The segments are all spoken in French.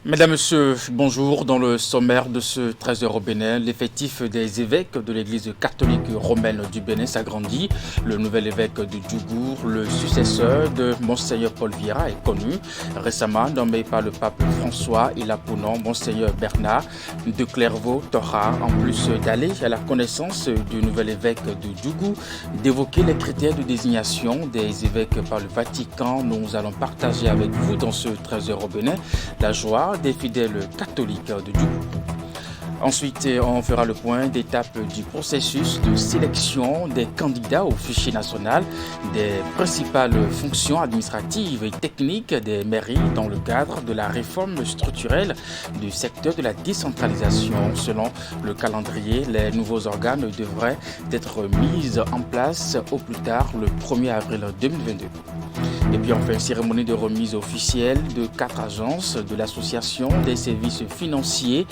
Mesdames, Messieurs, bonjour. Dans le sommaire de ce 13h au Bénin, l'effectif des évêques de l'église catholique romaine du Bénin s'agrandit. Le nouvel évêque de Djougou, le successeur de Monseigneur Paul Vieira, est connu. Récemment nommé par le pape François, il a pour nom Monseigneur Bernard de Clairvaux-Torah. En plus d'aller à la connaissance du nouvel évêque de Djougou, d'évoquer les critères de désignation des évêques par le Vatican, nous allons partager avec vous dans ce 13h au Bénin la joie des fidèles catholiques de Djougou. Ensuite, on fera le point d'étape du processus de sélection des candidats au fichier national des principales fonctions administratives et techniques des mairies dans le cadre de la réforme structurelle du secteur de la décentralisation. Selon le calendrier, les nouveaux organes devraient être mis en place au plus tard le 1er avril 2022. Et puis enfin, cérémonie de remise officielle de 4 agences de l'association des services financiers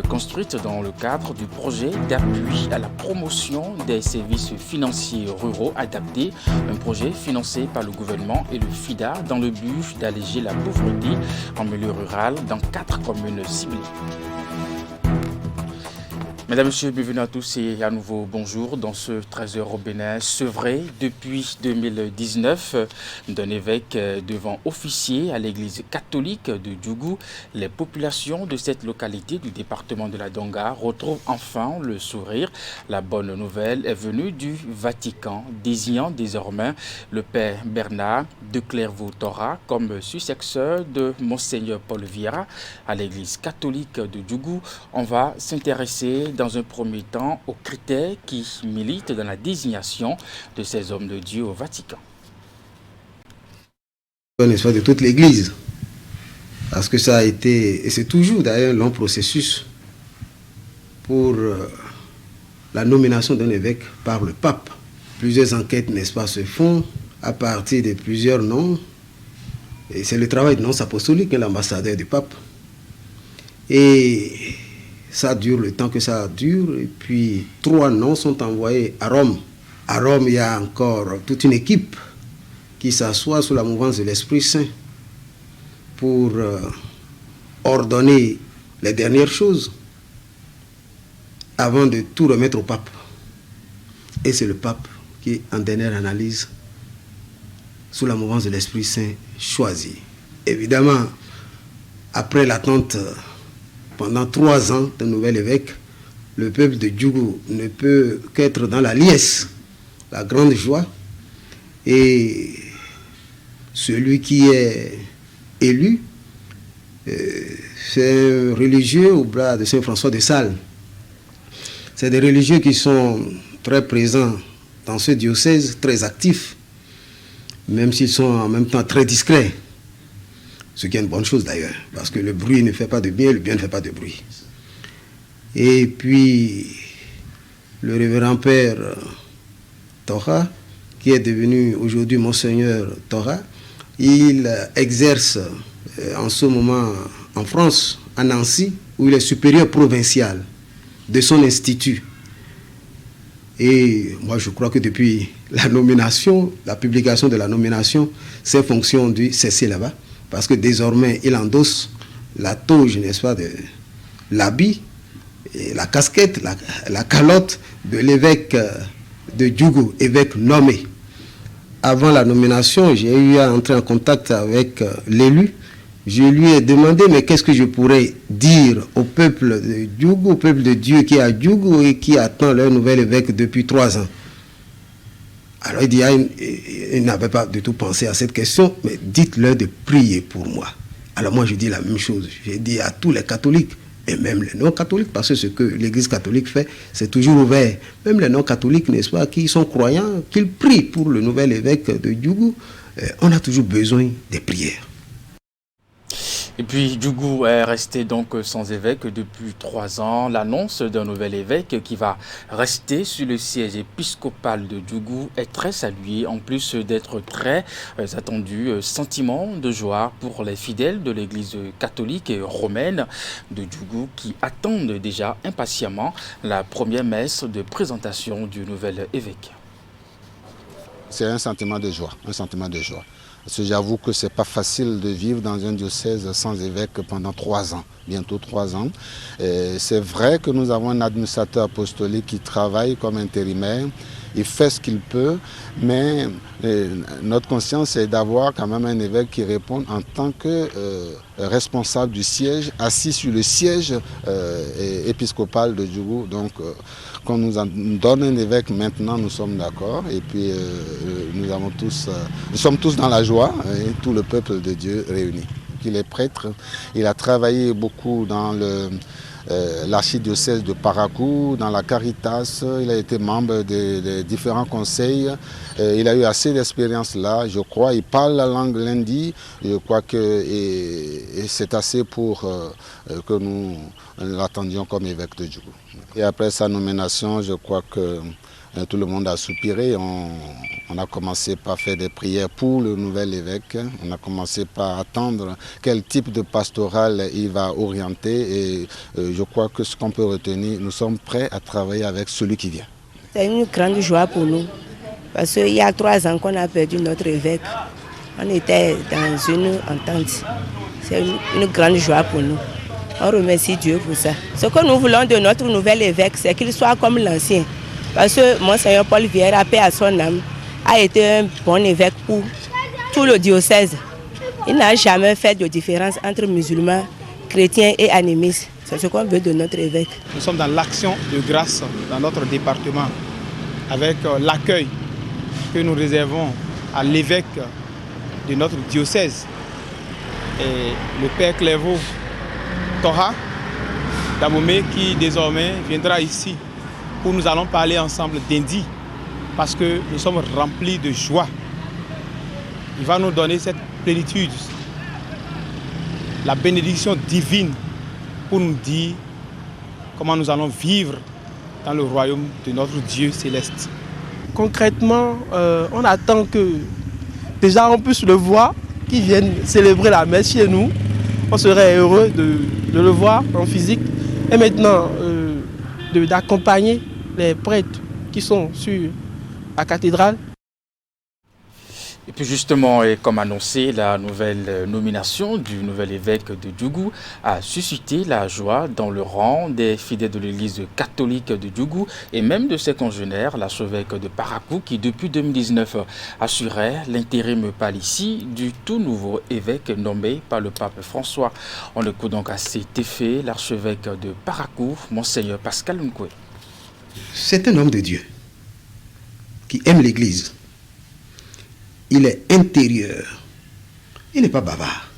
construite dans le cadre du projet d'appui à la promotion des services financiers ruraux adaptés, un projet financé par le gouvernement et le FIDA dans le but d'alléger la pauvreté en milieu rural dans 4 communes ciblées. Mesdames, Messieurs, bienvenue à tous et à nouveau bonjour dans ce 13h au Bénin, sevré depuis 2019 d'un évêque devant officier à l'église catholique de Djougou. Les populations de cette localité du département de la Donga retrouvent enfin le sourire. La bonne nouvelle est venue du Vatican, désignant désormais le père Bernard de Clairvaux-Torah comme successeur de Monseigneur Paul Vieira à l'église catholique de Djougou. On va s'intéresser dans un premier temps aux critères qui militent dans la désignation de ces hommes de Dieu au Vatican. N'est-ce pas, de toute l'Église, parce que ça a été, et c'est toujours d'ailleurs un long processus pour la nomination d'un évêque par le pape. Plusieurs enquêtes, n'est-ce pas, se font à partir de plusieurs noms, et c'est le travail de nonce apostolique, l'ambassadeur du pape. Et ça dure le temps que ça dure, et puis 3 noms sont envoyés à Rome. À Rome, il y a encore toute une équipe qui s'assoit sous la mouvance de l'Esprit Saint pour ordonner les dernières choses avant de tout remettre au pape. Et c'est le pape qui, en dernière analyse, sous la mouvance de l'Esprit Saint, choisit. Évidemment, après l'attente pendant 3 ans d'un nouvel évêque, le peuple de Djougou ne peut qu'être dans la liesse, la grande joie. Et celui qui est élu, c'est un religieux au bras de Saint François de Sales. C'est des religieux qui sont très présents dans ce diocèse, très actifs, même s'ils sont en même temps très discrets. Ce qui est une bonne chose d'ailleurs, parce que le bruit ne fait pas de bien, le bien ne fait pas de bruit. Et puis, le révérend père Torah, qui est devenu aujourd'hui Monseigneur Torah, il exerce en ce moment en France, à Nancy, où il est supérieur provincial de son institut. Et moi, je crois que depuis la nomination, la publication de la nomination, ses fonctions ont dû cesser là-bas. Parce que désormais, il endosse la toge, n'est-ce pas, de l'habit, la casquette, la calotte de l'évêque de Djougou, évêque nommé. Avant la nomination, j'ai eu à entrer en contact avec l'élu. Je lui ai demandé, mais qu'est-ce que je pourrais dire au peuple de Djougou, au peuple de Dieu qui est à Djougou et qui attend leur nouvel évêque depuis 3 ans. Alors il dit, il n'avait pas du tout pensé à cette question, mais dites-leur de prier pour moi. Alors moi je dis la même chose, j'ai dit à tous les catholiques, et même les non-catholiques, parce que ce que l'Église catholique fait, c'est toujours ouvert. Même les non-catholiques, n'est-ce pas, qui sont croyants, qu'ils prient pour le nouvel évêque de Djougou, on a toujours besoin des prières. Et puis Djougou est resté donc sans évêque depuis 3 ans. L'annonce d'un nouvel évêque qui va rester sur le siège épiscopal de Djougou est très saluée, en plus d'être très attendu. Sentiment de joie pour les fidèles de l'église catholique et romaine de Djougou qui attendent déjà impatiemment la première messe de présentation du nouvel évêque. C'est un sentiment de joie, Parce que j'avoue que ce n'est pas facile de vivre dans un diocèse sans évêque pendant 3 ans, bientôt 3 ans. C'est vrai que nous avons un administrateur apostolique qui travaille comme intérimaire. Il fait ce qu'il peut, mais notre conscience est d'avoir quand même un évêque qui répond en tant que responsable du siège, assis sur le siège épiscopal de Djougou. Donc, qu'on nous en donne un évêque maintenant, nous sommes d'accord. Et puis, nous sommes tous dans la joie, et tout le peuple de Dieu réuni. Il est prêtre, il a travaillé beaucoup dans l'archidiocèse de Parakou, dans la Caritas, il a été membre des différents conseils, il a eu assez d'expérience là, je crois, il parle la langue lundi, je crois que c'est assez pour que nous l'attendions comme évêque de Djougou. Et après sa nomination, je crois que tout le monde a soupiré. On a commencé par faire des prières pour le nouvel évêque. On a commencé par attendre quel type de pastoral il va orienter. Et je crois que ce qu'on peut retenir, nous sommes prêts à travailler avec celui qui vient. C'est une grande joie pour nous. Parce qu'il y a 3 ans qu'on a perdu notre évêque. On était dans une entente. C'est une grande joie pour nous. On remercie Dieu pour ça. Ce que nous voulons de notre nouvel évêque, c'est qu'il soit comme l'ancien. Parce que Monseigneur Paul Vieira, paix à son âme, a été un bon évêque pour tout le diocèse. Il n'a jamais fait de différence entre musulmans, chrétiens et animistes. C'est ce qu'on veut de notre évêque. Nous sommes dans l'action de grâce dans notre département, avec l'accueil que nous réservons à l'évêque de notre diocèse, et le Père Clairvaux Toha Damomé, qui désormais viendra ici où nous allons parler ensemble d'Indi, parce que nous sommes remplis de joie. Il va nous donner cette plénitude, la bénédiction divine, pour nous dire comment nous allons vivre dans le royaume de notre Dieu céleste. Concrètement, on attend que déjà on puisse le voir, qu'il vienne célébrer la messe chez nous. On serait heureux de le voir en physique. Et maintenant, d'accompagner les prêtres qui sont sur la cathédrale. Et puis justement, et comme annoncé, la nouvelle nomination du nouvel évêque de Djougou a suscité la joie dans le rang des fidèles de l'église catholique de Djougou et même de ses congénères, l'archevêque de Parakou, qui depuis 2019 assurait l'intérim palici du tout nouveau évêque nommé par le pape François. On écoute donc à cet effet l'archevêque de Parakou, Monseigneur Pascal Nkwe. C'est un homme de Dieu qui aime l'église. Il est intérieur. Il n'est pas bavard.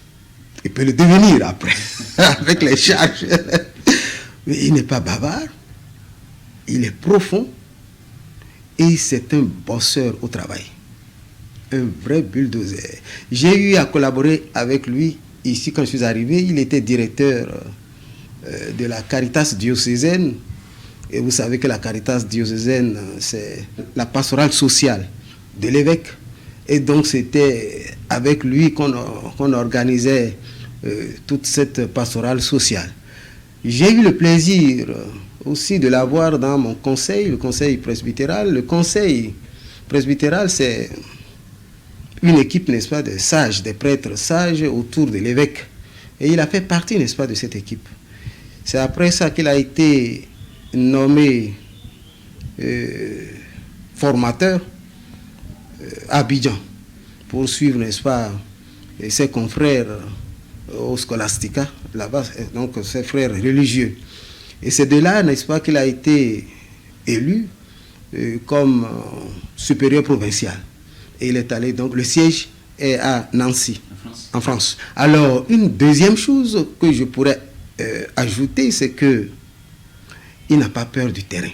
Il peut le devenir après, avec les charges. Mais il n'est pas bavard. Il est profond. Et c'est un bosseur au travail. Un vrai bulldozer. J'ai eu à collaborer avec lui ici quand je suis arrivé. Il était directeur de la Caritas diocésaine. Et vous savez que la Caritas diocésaine, c'est la pastorale sociale de l'évêque. Et donc c'était avec lui qu'on organisait toute cette pastorale sociale. J'ai eu le plaisir aussi de l'avoir dans mon conseil, le conseil presbytéral. Le conseil presbytéral, c'est une équipe, n'est-ce pas, de sages, des prêtres sages autour de l'évêque. Et il a fait partie, n'est-ce pas, de cette équipe. C'est après ça qu'il a été nommé formateur à Abidjan pour suivre, n'est-ce pas, ses confrères au Scholastica, là-bas, donc ses frères religieux. Et c'est de là, n'est-ce pas, qu'il a été élu comme supérieur provincial. Et il est allé, donc le siège est à Nancy, en France. Alors, une deuxième chose que je pourrais ajouter, c'est que il n'a pas peur du terrain.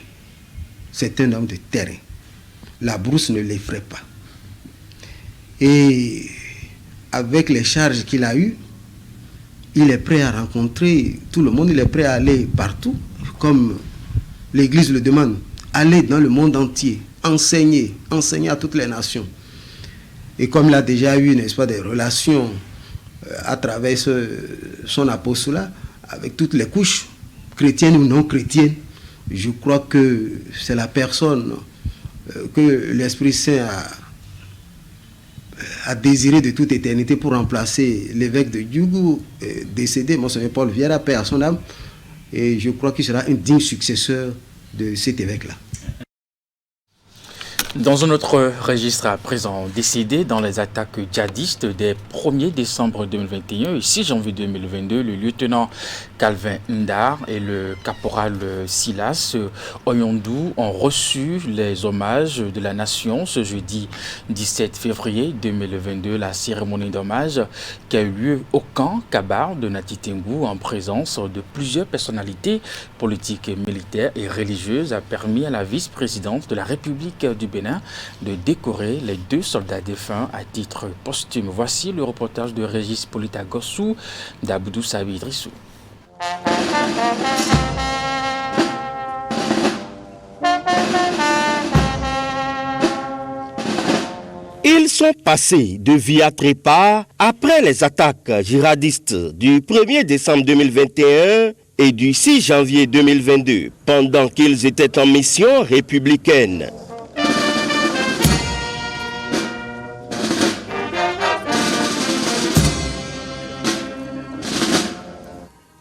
C'est un homme de terrain. La brousse ne l'effraie pas. Et avec les charges qu'il a eues, il est prêt à rencontrer tout le monde, il est prêt à aller partout, comme l'Église le demande, aller dans le monde entier, enseigner à toutes les nations. Et comme il a déjà eu, n'est-ce pas, des relations à travers son apostolat, avec toutes les couches, chrétiennes ou non chrétiennes, je crois que c'est la personne que l'Esprit Saint a désiré de toute éternité pour remplacer l'évêque de Djougou, décédé, Monseigneur Paul Vieira, paix à son âme. Et je crois qu'il sera un digne successeur de cet évêque-là. Dans un autre registre à présent, décédé dans les attaques djihadistes des 1er décembre 2021 et 6 janvier 2022, le lieutenant Calvin Ndar et le caporal Silas Oyondou ont reçu les hommages de la nation ce jeudi 17 février 2022. La cérémonie d'hommage qui a eu lieu au camp Kabar de Nati Tengou en présence de plusieurs personnalités politiques, militaires et religieuses a permis à la vice-présidente de la République du Bénin de décorer les 2 soldats défunts à titre posthume. Voici le reportage de Régis Polita Gossou d'Abdou Sabi Idrissou. Ils sont passés de vie à trépas après les attaques djihadistes du 1er décembre 2021 et du 6 janvier 2022, pendant qu'ils étaient en mission républicaine.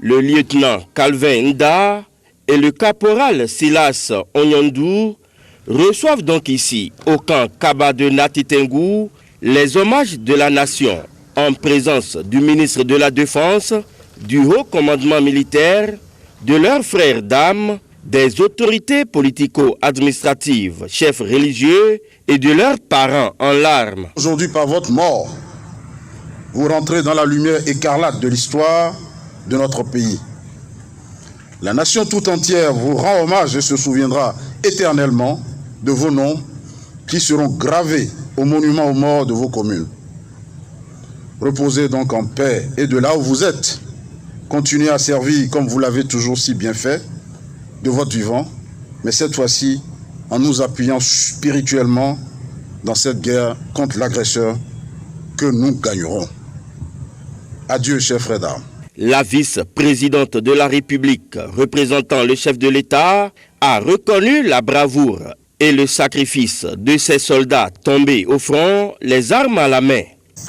Le lieutenant Calvin Nda et le caporal Silas Oyondou reçoivent donc ici, au camp Kaba de Nati Tengou, les hommages de la nation en présence du ministre de la Défense, du haut commandement militaire, de leurs frères d'armes, des autorités politico-administratives, chefs religieux et de leurs parents en larmes. Aujourd'hui, par votre mort, vous rentrez dans la lumière écarlate de l'histoire de notre pays. La nation tout entière vous rend hommage et se souviendra éternellement de vos noms qui seront gravés au monument aux morts de vos communes. Reposez donc en paix et de là où vous êtes, continuez à servir comme vous l'avez toujours si bien fait de votre vivant, mais cette fois-ci en nous appuyant spirituellement dans cette guerre contre l'agresseur que nous gagnerons. Adieu, chers frères d'armes. La vice-présidente de la République, représentant le chef de l'État, a reconnu la bravoure et le sacrifice de ces soldats tombés au front, les armes à la main.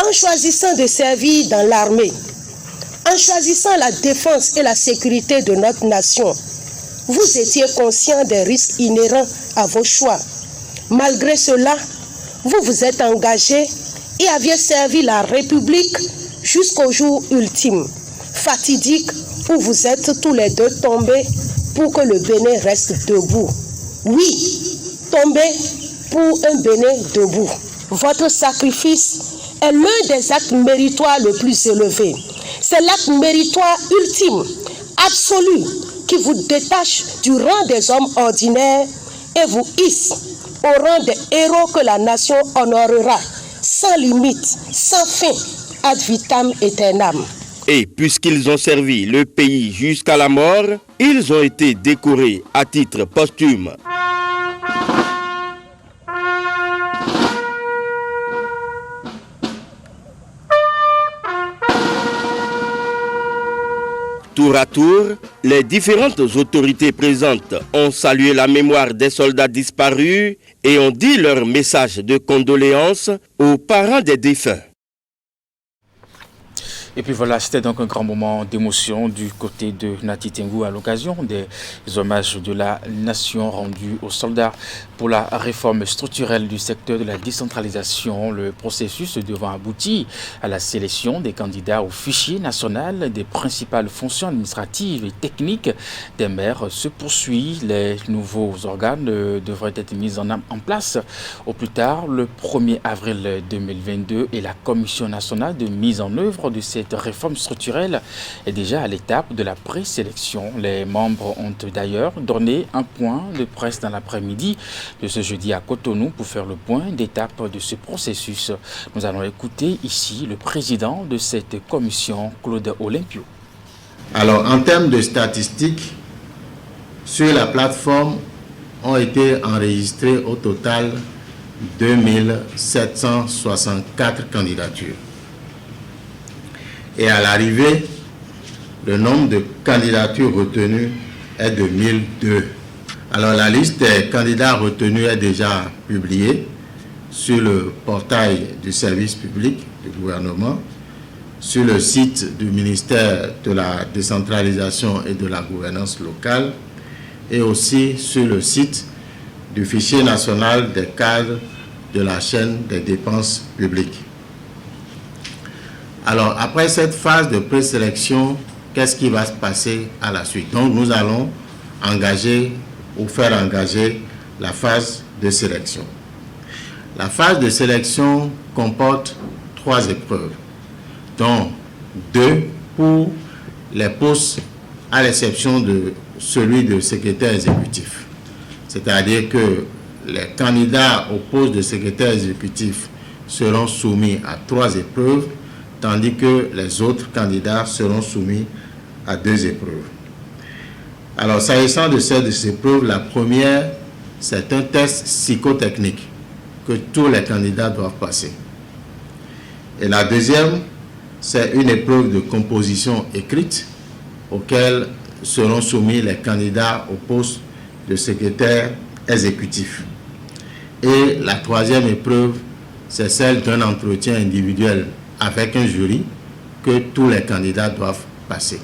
En choisissant de servir dans l'armée, en choisissant la défense et la sécurité de notre nation, vous étiez conscient des risques inhérents à vos choix. Malgré cela, vous vous êtes engagé et aviez servi la République jusqu'au jour ultime, fatidique, où vous êtes tous les deux tombés pour que le Bénin reste debout. Oui, tombés pour un Bénin debout. Votre sacrifice est l'un des actes méritoires le plus élevé. C'est l'acte méritoire ultime, absolu, qui vous détache du rang des hommes ordinaires et vous hisse au rang des héros que la nation honorera, sans limite, sans fin, ad vitam aeternam. Et puisqu'ils ont servi le pays jusqu'à la mort, ils ont été décorés à titre posthume. Tour à tour, les différentes autorités présentes ont salué la mémoire des soldats disparus et ont dit leur message de condoléances aux parents des défunts. Et puis voilà, c'était donc un grand moment d'émotion du côté de Nati Tengou à l'occasion des hommages de la nation rendus aux soldats pour la réforme structurelle du secteur de la décentralisation. Le processus devant aboutir à la sélection des candidats au fichier national des principales fonctions administratives et techniques des maires se poursuit. Les nouveaux organes devraient être mis en place au plus tard le 1er avril 2022 et la Commission nationale de mise en œuvre de cette réforme structurelle est déjà à l'étape de la présélection. Les membres ont d'ailleurs donné un point de presse dans l'après-midi de ce jeudi à Cotonou pour faire le point d'étape de ce processus. Nous allons écouter ici le président de cette commission, Claude Olympio. Alors, en termes de statistiques, sur la plateforme ont été enregistrées au total 2764 candidatures. Et à l'arrivée, le nombre de candidatures retenues est de 1002. Alors la liste des candidats retenus est déjà publiée sur le portail du service public du gouvernement, sur le site du ministère de la décentralisation et de la gouvernance locale et aussi sur le site du fichier national des cadres de la chaîne des dépenses publiques. Alors, après cette phase de présélection, qu'est-ce qui va se passer à la suite? Donc, nous allons engager ou faire engager la phase de sélection. La phase de sélection comporte 3 épreuves, dont 2 pour les postes à l'exception de celui de secrétaire exécutif. C'est-à-dire que les candidats au poste de secrétaire exécutif seront soumis à 3 épreuves, tandis que les autres candidats seront soumis à 2 épreuves. Alors, s'agissant de ces épreuves, la première, c'est un test psychotechnique que tous les candidats doivent passer. Et la deuxième, c'est une épreuve de composition écrite auquel seront soumis les candidats au poste de secrétaire exécutif. Et la troisième épreuve, c'est celle d'un entretien individuel avec un jury que tous les candidats doivent passer.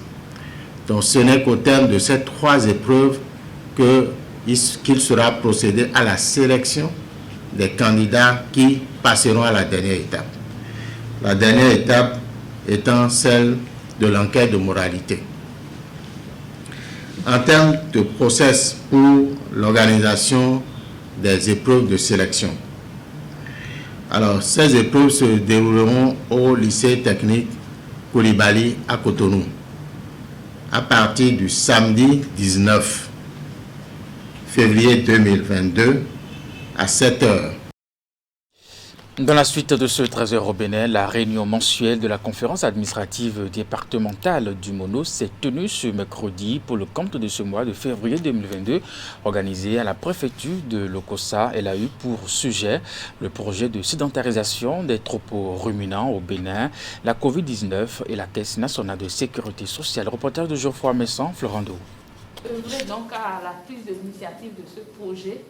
Donc ce n'est qu'au terme de ces 3 épreuves qu'il sera procédé à la sélection des candidats qui passeront à la dernière étape. La dernière étape étant celle de l'enquête de moralité. En termes de process pour l'organisation des épreuves de sélection. Alors, ces épreuves se dérouleront au lycée technique Koulibaly à Cotonou à partir du samedi 19 février 2022 à 7h. Dans la suite de ce 13h au Bénin, la réunion mensuelle de la conférence administrative départementale du Mono s'est tenue ce mercredi pour le compte de ce mois de février 2022, organisée à la préfecture de Lokossa. Elle a eu pour sujet le projet de sédentarisation des troupeaux ruminants au Bénin, la Covid-19 et la Caisse nationale de sécurité sociale. Reportage de Geoffroy Messan, Florando. Œuvrer donc à la prise d'initiative de ce projet.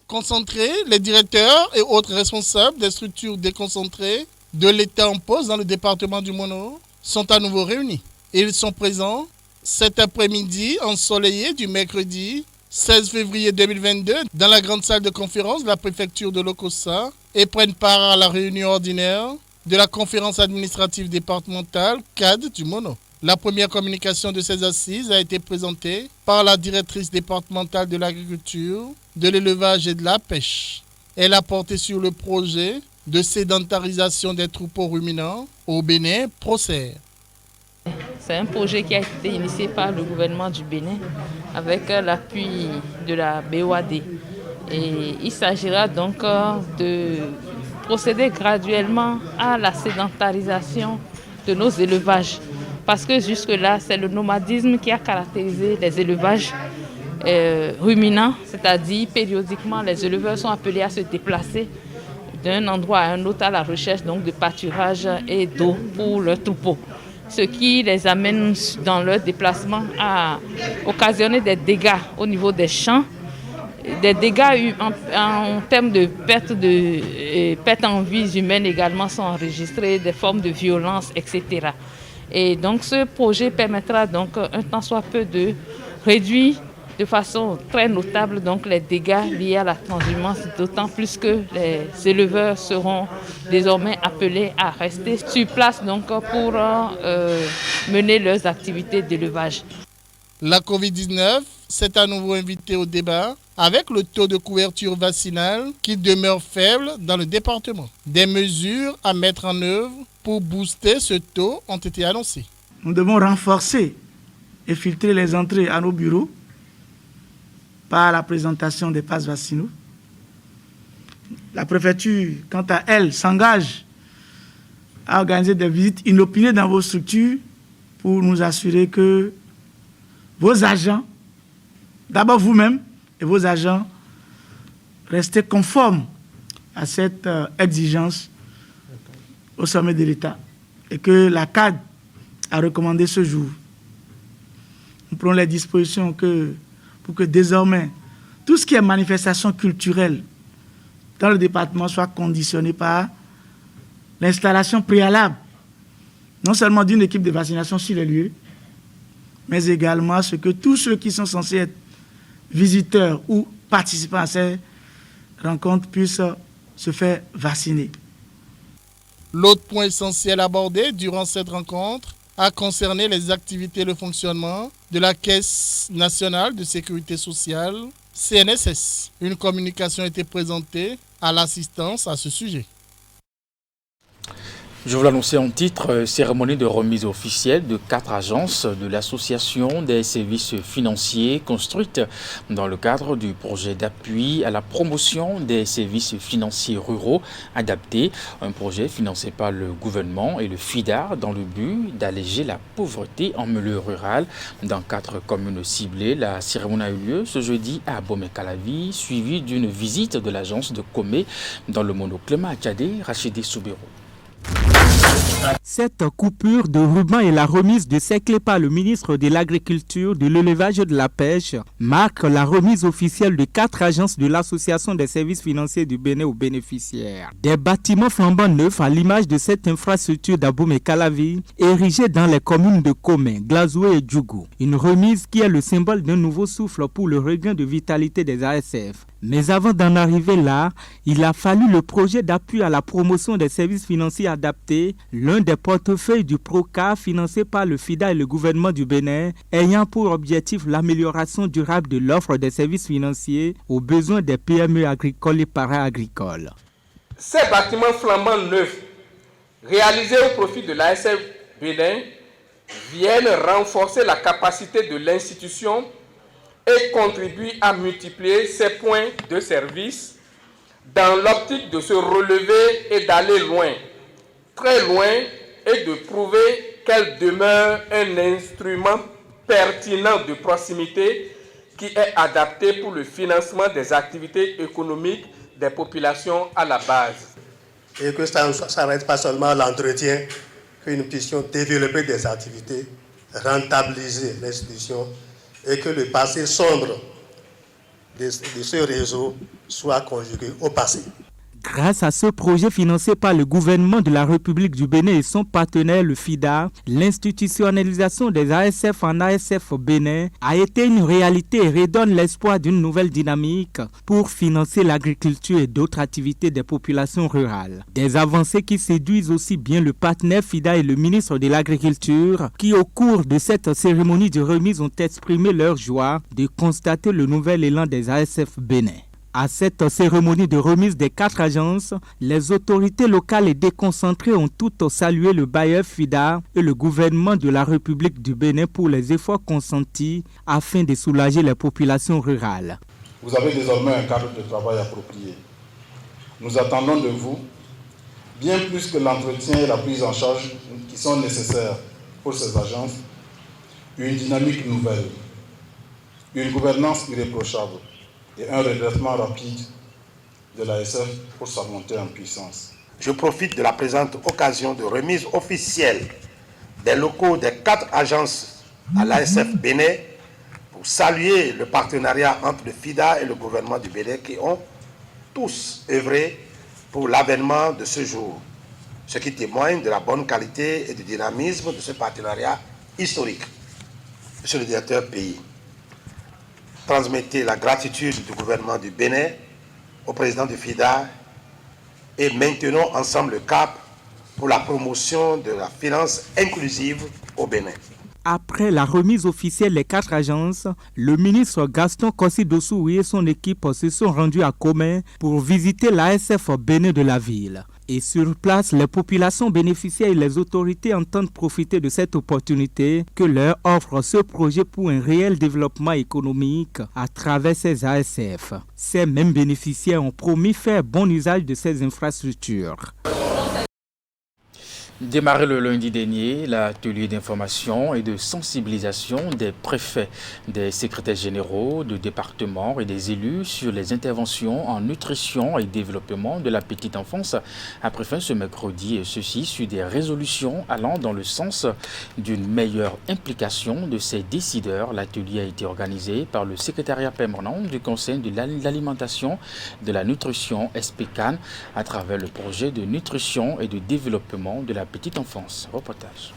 Concentrer les directeurs et autres responsables des structures déconcentrées de l'État en poste dans le département du Mono sont à nouveau réunis. Ils sont présents cet après-midi ensoleillé du mercredi 16 février 2022 dans la grande salle de conférence de la préfecture de Lokossa et prennent part à la réunion ordinaire de la conférence administrative départementale CAD du Mono. La première communication de ces assises a été présentée par la directrice départementale de l'agriculture, de l'élevage et de la pêche. Elle a porté sur le projet de sédentarisation des troupeaux ruminants au Bénin, PROCER. C'est un projet qui a été initié par le gouvernement du Bénin avec l'appui de la BOAD. Et il s'agira donc de procéder graduellement à la sédentarisation de nos élevages. Parce que jusque-là, c'est le nomadisme qui a caractérisé les élevages ruminants, c'est-à-dire périodiquement, les éleveurs sont appelés à se déplacer d'un endroit à un autre à la recherche donc, de pâturage et d'eau pour leurs troupeaux. Ce qui les amène dans leur déplacement à occasionner des dégâts au niveau des champs, des dégâts en termes de perte en vies humaines également sont enregistrés, des formes de violence, etc. Et donc ce projet permettra donc un tant soit peu de réduire de façon très notable donc les dégâts liés à la transhumance, d'autant plus que les éleveurs seront désormais appelés à rester sur place donc pour mener leurs activités d'élevage. La Covid-19 s'est à nouveau invitée au débat avec le taux de couverture vaccinale qui demeure faible dans le département. Des mesures à mettre en œuvre pour booster ce taux ont été annoncées. Nous devons renforcer et filtrer les entrées à nos bureaux par la présentation des passes vaccinaux. La préfecture, quant à elle, s'engage à organiser des visites inopinées dans vos structures pour nous assurer que vos agents, d'abord vous-même et vos agents, restez conformes à cette exigence au sommet de l'État et que la CAD a recommandé ce jour. Nous prenons les dispositions pour que désormais, tout ce qui est manifestation culturelle, dans le département soit conditionné par l'installation préalable, non seulement d'une équipe de vaccination sur les lieux, mais également ce que tous ceux qui sont censés être visiteurs ou participants à ces rencontres puissent se faire vacciner. L'autre point essentiel abordé durant cette rencontre a concerné les activités et le fonctionnement de la Caisse nationale de sécurité sociale, CNSS. Une communication a été présentée à l'assistance à ce sujet. Je vous l'annonçais en titre, cérémonie de remise officielle de 4 agences de l'association des services financiers construites dans le cadre du projet d'appui à la promotion des services financiers ruraux adaptés, un projet financé par le gouvernement et le FIDA dans le but d'alléger la pauvreté en milieu rural dans 4 communes ciblées. La cérémonie a eu lieu ce jeudi à Bomé-Calavi, suivie d'une visite de l'agence de Comé dans le monoclémat Tchadé, Rachidi Soubero. Cette coupure de ruban et la remise de ces clés par le ministre de l'Agriculture, de l'Élevage et de la Pêche marque la remise officielle de 4 agences de l'Association des services financiers du Bénin aux bénéficiaires. Des bâtiments flambant neufs à l'image de cette infrastructure d'Abomey-Calavi, érigée dans les communes de Comé, Glazoué et Djougou. Une remise qui est le symbole d'un nouveau souffle pour le regain de vitalité des ASF. Mais avant d'en arriver là, il a fallu le projet d'appui à la promotion des services financiers adaptés, l'un des portefeuilles du PROCA financé par le FIDA et le gouvernement du Bénin, ayant pour objectif l'amélioration durable de l'offre des services financiers aux besoins des PME agricoles et para-agricoles. Ces bâtiments flambants neufs, réalisés au profit de l'ASF Bénin, viennent renforcer la capacité de l'institution et contribue à multiplier ses points de service dans l'optique de se relever et d'aller loin, très loin, et de prouver qu'elle demeure un instrument pertinent de proximité qui est adapté pour le financement des activités économiques des populations à la base. Et que ça ne s'arrête pas seulement à l'entretien, que nous puissions développer des activités, rentabiliser l'institution, et que le passé sombre de ce réseau soit conjugué au passé. Grâce à ce projet financé par le gouvernement de la République du Bénin et son partenaire le FIDA, l'institutionnalisation des ASF en ASF Bénin a été une réalité et redonne l'espoir d'une nouvelle dynamique pour financer l'agriculture et d'autres activités des populations rurales. Des avancées qui séduisent aussi bien le partenaire FIDA et le ministre de l'Agriculture qui au cours de cette cérémonie de remise ont exprimé leur joie de constater le nouvel élan des ASF Bénin. À cette cérémonie de remise des 4 agences, les autorités locales et déconcentrées ont toutes salué le bailleur FIDA et le gouvernement de la République du Bénin pour les efforts consentis afin de soulager les populations rurales. Vous avez désormais un cadre de travail approprié. Nous attendons de vous, bien plus que l'entretien et la prise en charge qui sont nécessaires pour ces agences, une dynamique nouvelle, une gouvernance irréprochable et un redressement rapide de l'ASF pour sa montée en puissance. Je profite de la présente occasion de remise officielle des locaux des 4 agences à l'ASF Bénin pour saluer le partenariat entre le FIDA et le gouvernement du Bénin qui ont tous œuvré pour l'avènement de ce jour, ce qui témoigne de la bonne qualité et du dynamisme de ce partenariat historique. Monsieur le directeur pays, transmettez la gratitude du gouvernement du Bénin au président du FIDA et maintenons ensemble le cap pour la promotion de la finance inclusive au Bénin. Après la remise officielle des 4 agences, le ministre Gaston Kossi-Dossou et son équipe se sont rendus à Comé pour visiter l'ASF Bénin de la ville. Et sur place, les populations bénéficiaires et les autorités entendent profiter de cette opportunité que leur offre ce projet pour un réel développement économique à travers ces ASF. Ces mêmes bénéficiaires ont promis faire bon usage de ces infrastructures. Démarré le lundi dernier, l'atelier d'information et de sensibilisation des préfets, des secrétaires généraux de départements et des élus sur les interventions en nutrition et développement de la petite enfance a pris fin ce mercredi, et ceci sur des résolutions allant dans le sens d'une meilleure implication de ces décideurs. L'atelier a été organisé par le secrétariat permanent du Conseil de l'alimentation de la nutrition SPCAN à travers le projet de nutrition et de développement de la petite enfance. Reportage.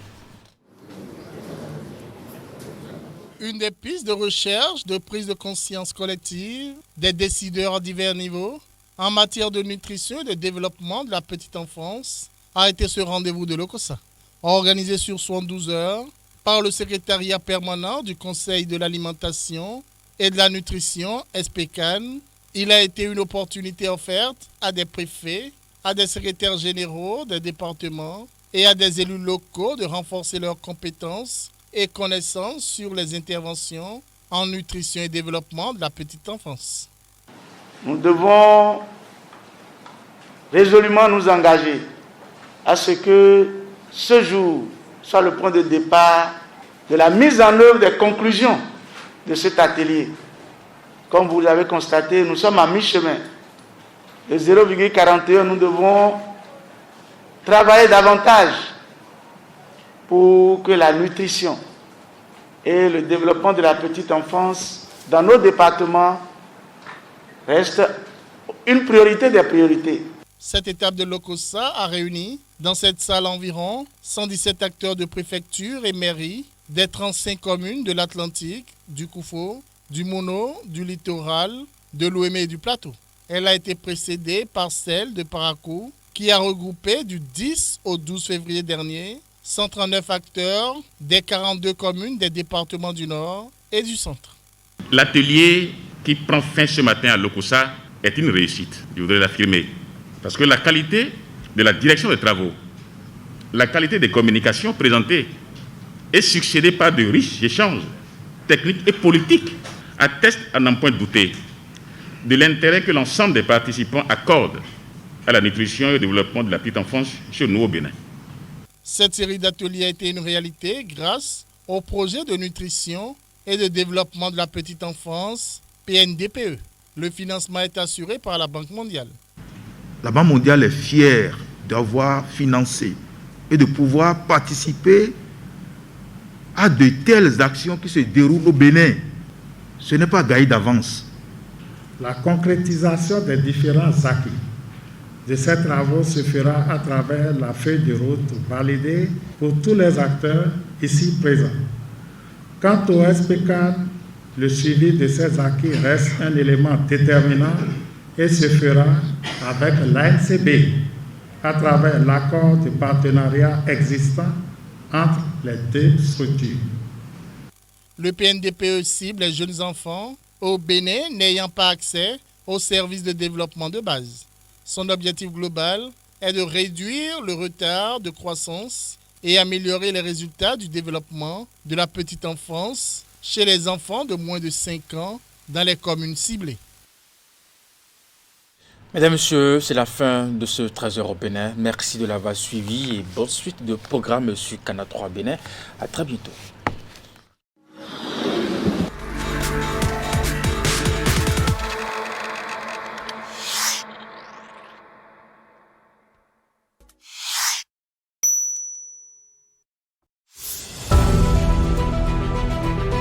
Une des pistes de recherche, de prise de conscience collective des décideurs à divers niveaux en matière de nutrition et de développement de la petite enfance a été ce rendez-vous de l'OCOSA, organisé sur 72 heures par le secrétariat permanent du Conseil de l'alimentation et de la nutrition SPCAN. Il a été une opportunité offerte à des préfets, à des secrétaires généraux des départements et à des élus locaux de renforcer leurs compétences et connaissances sur les interventions en nutrition et développement de la petite enfance. Nous devons résolument nous engager à ce que ce jour soit le point de départ de la mise en œuvre des conclusions de cet atelier. Comme vous l'avez constaté, nous sommes à mi-chemin. De 0,41, nous devons travailler davantage pour que la nutrition et le développement de la petite enfance dans nos départements restent une priorité des priorités. Cette étape de l'OCOSA a réuni dans cette salle environ 117 acteurs de préfecture et mairie des 35 communes de l'Atlantique, du Koufo, du Mono, du Littoral, de l'Ouémé et du Plateau. Elle a été précédée par celle de Parakou, qui a regroupé du 10 au 12 février dernier 139 acteurs des 42 communes des départements du Nord et du Centre. L'atelier qui prend fin ce matin à l'OCOSA est une réussite, je voudrais l'affirmer, parce que la qualité de la direction des travaux, la qualité des communications présentées est succédée par de riches échanges techniques et politiques, atteste à n'en point douter de l'intérêt que l'ensemble des participants accordent à la nutrition et au développement de la petite enfance chez nous au Bénin. Cette série d'ateliers a été une réalité grâce au projet de nutrition et de développement de la petite enfance PNDPE. Le financement est assuré par la Banque mondiale. La Banque mondiale est fière d'avoir financé et de pouvoir participer à de telles actions qui se déroulent au Bénin. Ce n'est pas gagné d'avance. La concrétisation des différents acquis de ces travaux se fera à travers la feuille de route validée pour tous les acteurs ici présents. Quant au SPCAN, le suivi de ces acquis reste un élément déterminant et se fera avec l'ANCB à travers l'accord de partenariat existant entre les deux structures. Le PNDPE cible les jeunes enfants au Bénin n'ayant pas accès aux services de développement de base. Son objectif global est de réduire le retard de croissance et améliorer les résultats du développement de la petite enfance chez les enfants de moins de 5 ans dans les communes ciblées. Mesdames, Messieurs, c'est la fin de ce 13h au Bénin. Merci de l'avoir suivi et bonne suite de programme sur Canal 3 Bénin. À très bientôt.